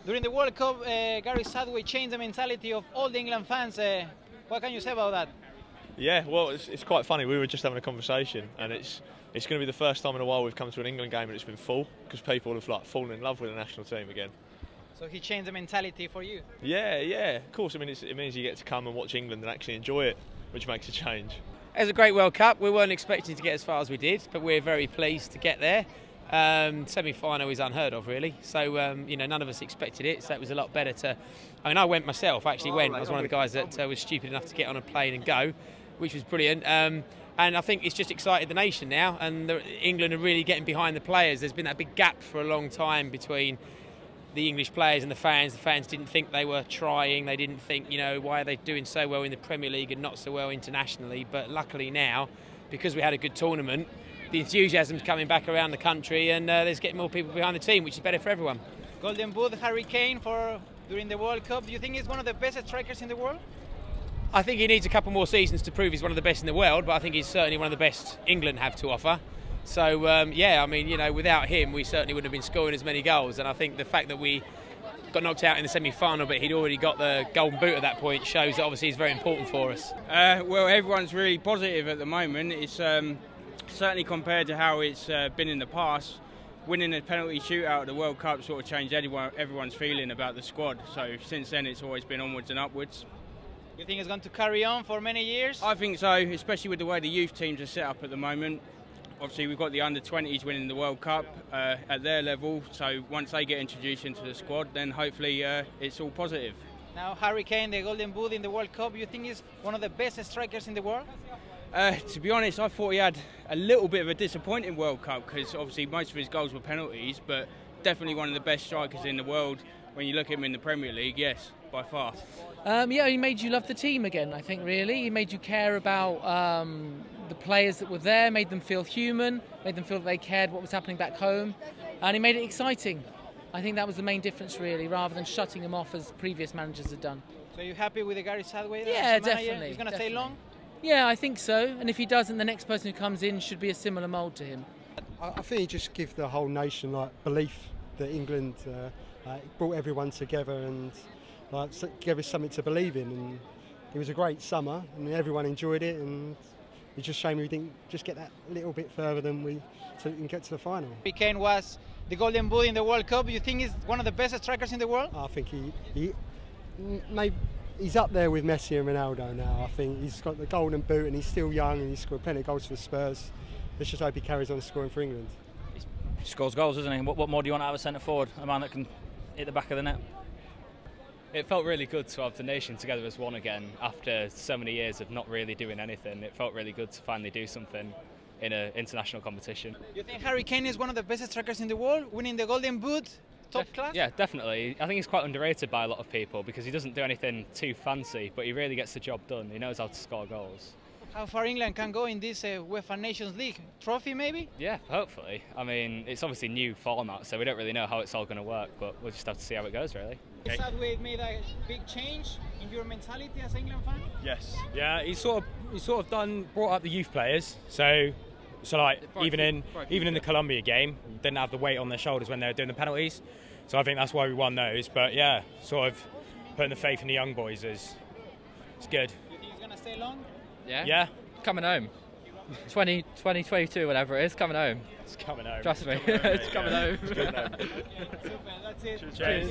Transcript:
During the World Cup, Gary Southgate changed the mentality of all the England fans. What can you say about that? Yeah, well, it's quite funny. We were just having a conversation, and it's going to be the first time in a while we've come to an England game and it's been full, because people have fallen in love with the national team again. So he changed the mentality for you? Yeah, of course. I mean, it means you get to come and watch England and actually enjoy it, which makes a change. It was a great World Cup. We weren't expecting to get as far as we did, but we're very pleased to get there. Semi-final is unheard of, really. So, none of us expected it. So it was a lot better to. I mean, I went myself. I actually went. I was one of the guys that was stupid enough to get on a plane and go, which was brilliant. And I think it's just excited the nation now. And England are really getting behind the players. There's been that big gap for a long time between the English players and the fans. The fans didn't think they were trying. They didn't think, why are they doing so well in the Premier League and not so well internationally. But luckily now, because we had a good tournament, the enthusiasm's coming back around the country, and there's getting more people behind the team, which is better for everyone. Golden Boot, Harry Kane during the World Cup. Do you think he's one of the best strikers in the world? I think he needs a couple more seasons to prove he's one of the best in the world, but I think he's certainly one of the best England have to offer. So, without him, we certainly wouldn't have been scoring as many goals. And I think the fact that we got knocked out in the semi-final, but he'd already got the golden boot at that point, shows that obviously he's very important for us. Well, everyone's really positive at the moment. It's certainly compared to how it's been in the past. Winning a penalty shootout at the World Cup sort of changed everyone's feeling about the squad. So since then, it's always been onwards and upwards. You think it's going to carry on for many years? I think so, especially with the way the youth teams are set up at the moment. Obviously, we've got the under-20s winning the World Cup at their level. So once they get introduced into the squad, then hopefully it's all positive. Now, Harry Kane, the Golden Boot in the World Cup, you think he's one of the best strikers in the world? To be honest, I thought he had a little bit of a disappointing World Cup, because obviously most of his goals were penalties, but definitely one of the best strikers in the world. When you look at him in the Premier League, yes, by far. He made you love the team again, I think, really. He made you care about the players that were there, made them feel human, made them feel that they cared what was happening back home, and he made it exciting. I think that was the main difference, really, rather than shutting them off as previous managers had done. So you're happy with the Gary Southgate? Yeah, definitely. He's going to stay long? Yeah, I think so. And if he doesn't, the next person who comes in should be a similar mould to him. I think he just gives the whole nation belief that England brought everyone together and gave us something to believe in. And it was a great summer, and everyone enjoyed it. And it's just a shame we didn't just get that little bit further than we can get to the final. Kane was the Golden Boot in the World Cup. You think he's one of the best strikers in the world? I think he's up there with Messi and Ronaldo now. I think he's got the Golden Boot and he's still young and he's scored plenty of goals for the Spurs. Let's just hope he carries on scoring for England. He scores goals, doesn't he? What more do you want out of a centre forward? A man that can hit the back of the net. It felt really good to have the nation together as one again after so many years of not really doing anything. It felt really good to finally do something in an international competition. You think Harry Kane is one of the best strikers in the world, winning the Golden Boot? Top class? Yeah, definitely. I think he's quite underrated by a lot of people because he doesn't do anything too fancy, but he really gets the job done. He knows how to score goals. How far England can go in this UEFA Nations League? Trophy, maybe? Yeah, hopefully. I mean, it's obviously new format, so we don't really know how it's all going to work, but we'll just have to see how it goes, really. Okay. Southgate made a big change in your mentality as an England fan? Yes. Yeah, he's sort of brought up the youth players, so like even in the Colombia game, didn't have the weight on their shoulders when they were doing the penalties. So I think that's why we won those. But yeah, sort of putting the faith in the young boys it's good. You think he's going to stay long? Yeah. Coming home. 2022, whatever it is, coming home. It's coming home. Trust me, it's coming home. Super, that's it. Cheers.